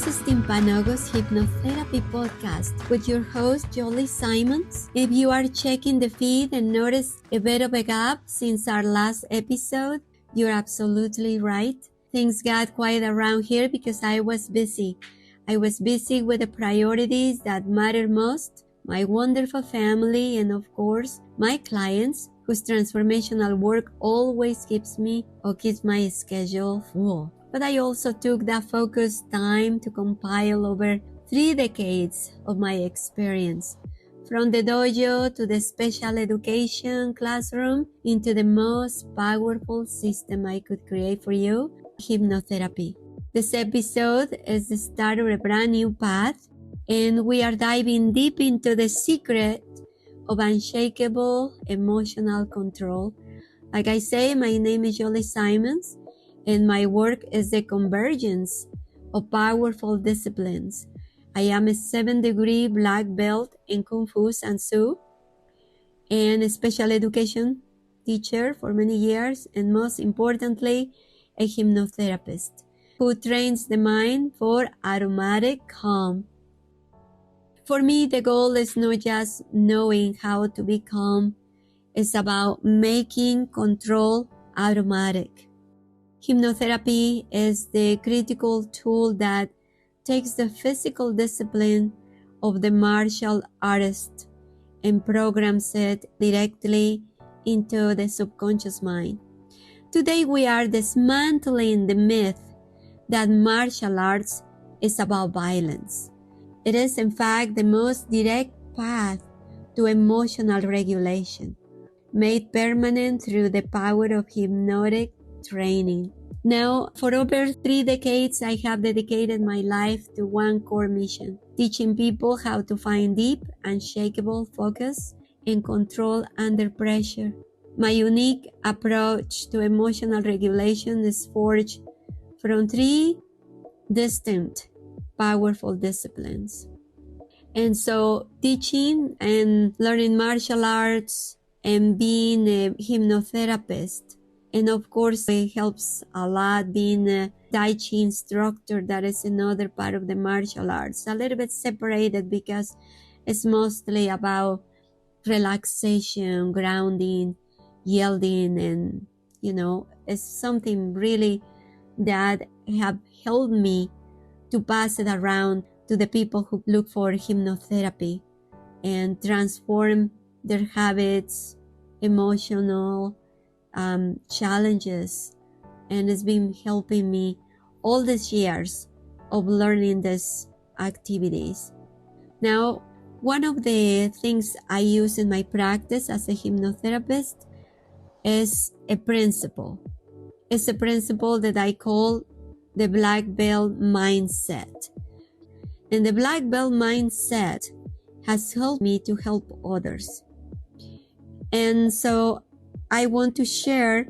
This is Timpanogo's Hypnotherapy podcast with your host, Jolie Simons. If you are checking the feed and notice a bit of a gap since our last episode, you're absolutely right. Things got quiet around here because I was busy. I was busy with the priorities that matter most, my wonderful family, and of course, my clients, whose transformational work always keeps my schedule full. But I also took that focused time to compile over 3 decades of my experience, from the dojo to the special education classroom into the most powerful system I could create for you, hypnotherapy. This episode is the start of a brand new path, and we are diving deep into the secret of unshakable emotional control. Like I say, my name is Jolie Simons, and my work is the convergence of powerful disciplines. I am a 7-degree black belt in Kung Fu Sansu and a special education teacher for many years, and most importantly, a hypnotherapist who trains the mind for automatic calm. For me, the goal is not just knowing how to be calm, it's about making control automatic. Hypnotherapy is the critical tool that takes the physical discipline of the martial artist and programs it directly into the subconscious mind. Today we are dismantling the myth that martial arts is about violence. It is in fact the most direct path to emotional regulation, made permanent through the power of hypnotic training. Now, for over 3 decades, I have dedicated my life to one core mission, teaching people how to find deep, unshakable focus and control under pressure. My unique approach to emotional regulation is forged from 3 distinct, powerful disciplines. And so, teaching and learning martial arts and being a hypnotherapist, and of course, it helps a lot being a Tai Chi instructor. That is another part of the martial arts. A little bit separated because it's mostly about relaxation, grounding, yielding, and, it's something really that have helped me to pass it around to the people who look for hypnotherapy and transform their habits, emotional challenges, and it's been helping me all these years of learning these activities. Now, one of the things I use in my practice as a hypnotherapist is a principle. It's a principle that I call the black belt mindset. And the black belt mindset has helped me to help others. And so I want to share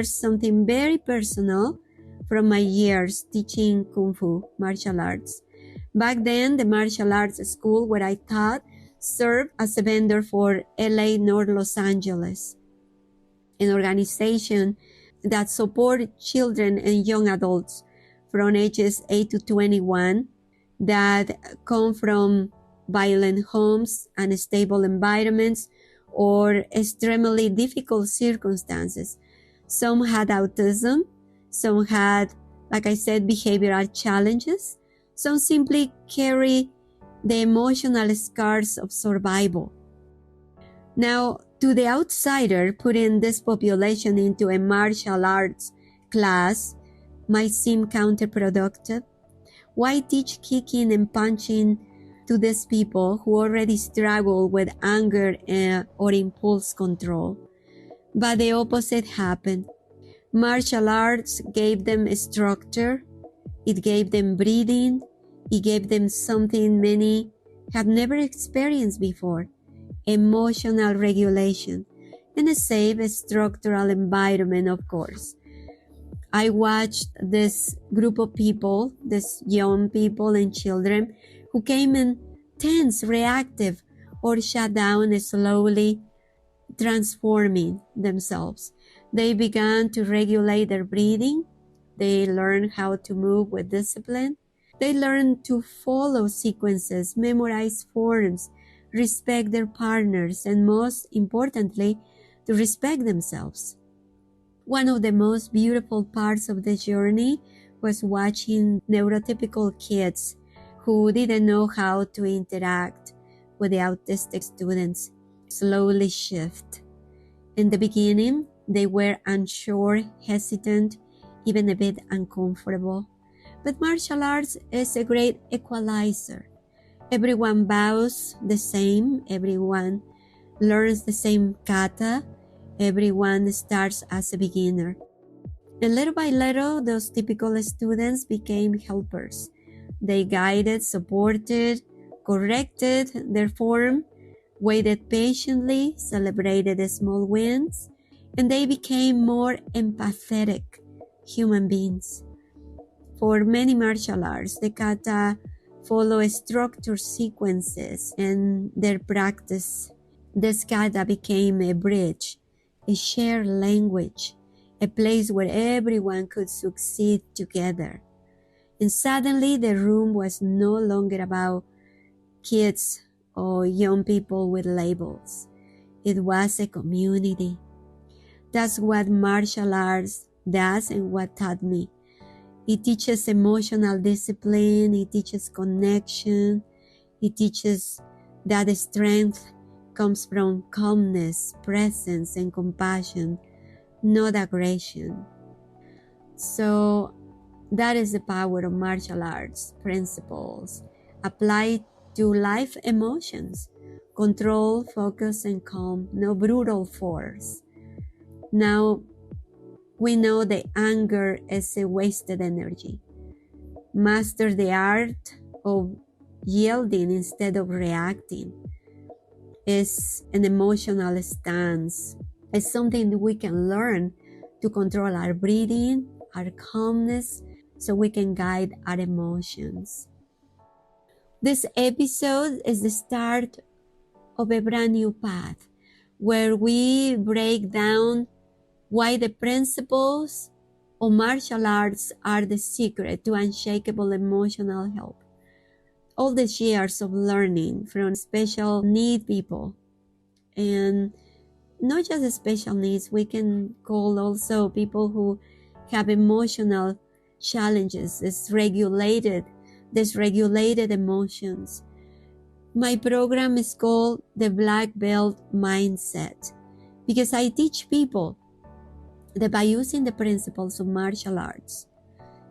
something very personal from my years teaching Kung Fu martial arts. Back then, the martial arts school where I taught served as a vendor for LA North Los Angeles, an organization that supported children and young adults from ages 8 to 21 that come from violent homes, unstable environments, or extremely difficult circumstances. Some had autism, some had, like I said, behavioral challenges, some simply carry the emotional scars of survival. Now, to the outsider, putting this population into a martial arts class might seem counterproductive. Why teach kicking and punching to these people who already struggle with anger or impulse control? But the opposite happened. Martial arts gave them a structure, it gave them breathing, it gave them something many have never experienced before, emotional regulation, and a safe structural environment, of course. I watched this group of people, these young people and children, who came in tense, reactive, or shut down, slowly transforming themselves. They began to regulate their breathing, They learn how to move with discipline. They learn to follow sequences, memorize forms, respect their partners, and most importantly, to respect themselves. One of the most beautiful parts of the journey was watching neurotypical kids who didn't know how to interact with the autistic students slowly shift. In the beginning, they were unsure, hesitant, even a bit uncomfortable. But martial arts is a great equalizer. Everyone bows the same, everyone learns the same kata, everyone starts as a beginner. And little by little, those typical students became helpers. They guided, supported, corrected their form, waited patiently, celebrated the small wins, and they became more empathetic human beings. For many martial arts, the kata follow structured sequences in their practice. This kata became a bridge, a shared language, a place where everyone could succeed together. And suddenly the room was no longer about kids or young people with labels. It was a community. That's what martial arts does and what taught me. It teaches emotional discipline, it teaches connection, it teaches that strength comes from calmness, presence, and compassion, not aggression. So that is the power of martial arts principles applied to life emotions: control, focus, and calm, no brutal force. Now, we know that anger is a wasted energy. Master the art of yielding instead of reacting is an emotional stance. It's something that we can learn to control our breathing, our calmness, so we can guide our emotions. This episode is the start of a brand new path where we break down why the principles of martial arts are the secret to unshakable emotional health. All these years of learning from special need people, and not just special needs, we can call also people who have emotional challenges, dysregulated emotions. My program is called the Black Belt Mindset because I teach people that by using the principles of martial arts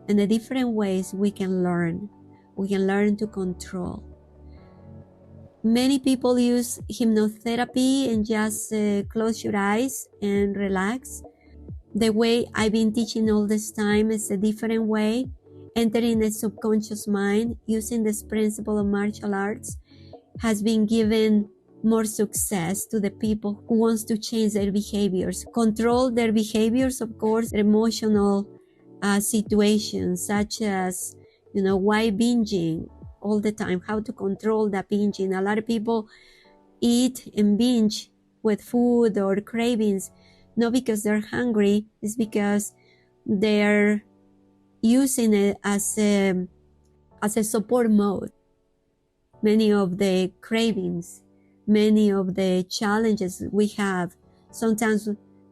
and the different ways we can learn to control. Many people use hypnotherapy and just close your eyes and relax. The way I've been teaching all this time is a different way, entering the subconscious mind using this principle of martial arts has been given more success to the people who wants to change their behaviors, control their behaviors, of course, emotional situations such as, why binging all the time, how to control the binging. A lot of people eat and binge with food or cravings, not because they're hungry, it's because they're using it as a support mode. Many of the cravings, many of the challenges we have, sometimes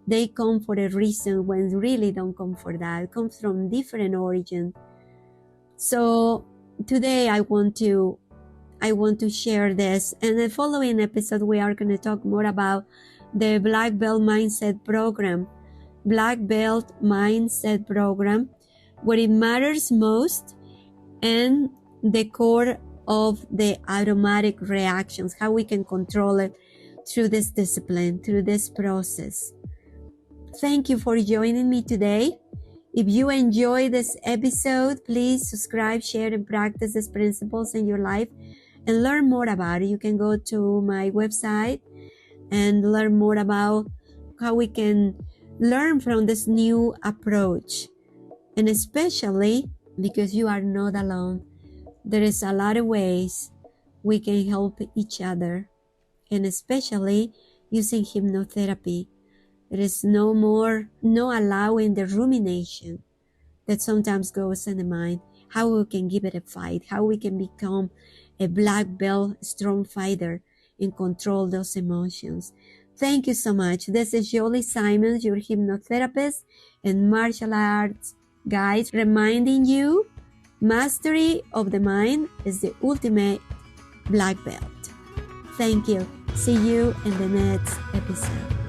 they come for a reason when really don't come for that. It comes from different origin. So today I want to share this. And the following episode, we are going to talk more about the Black Belt Mindset Program. Black Belt Mindset Program, what it matters most, and the core of the automatic reactions, how we can control it through this discipline, through this process. Thank you for joining me today. If you enjoy this episode, please subscribe, share, and practice these principles in your life and learn more about it. You can go to my website and learn more about how we can learn from this new approach. And especially because you are not alone. There is a lot of ways we can help each other, and especially using hypnotherapy. There is no allowing the rumination, that sometimes goes in the mind, how we can give it a fight, how we can become a black belt strong fighter and control those emotions. Thank you so much. This is Jolie Simons, your hypnotherapist and martial arts guide, reminding you mastery of the mind is the ultimate black belt. Thank you. See you in the next episode.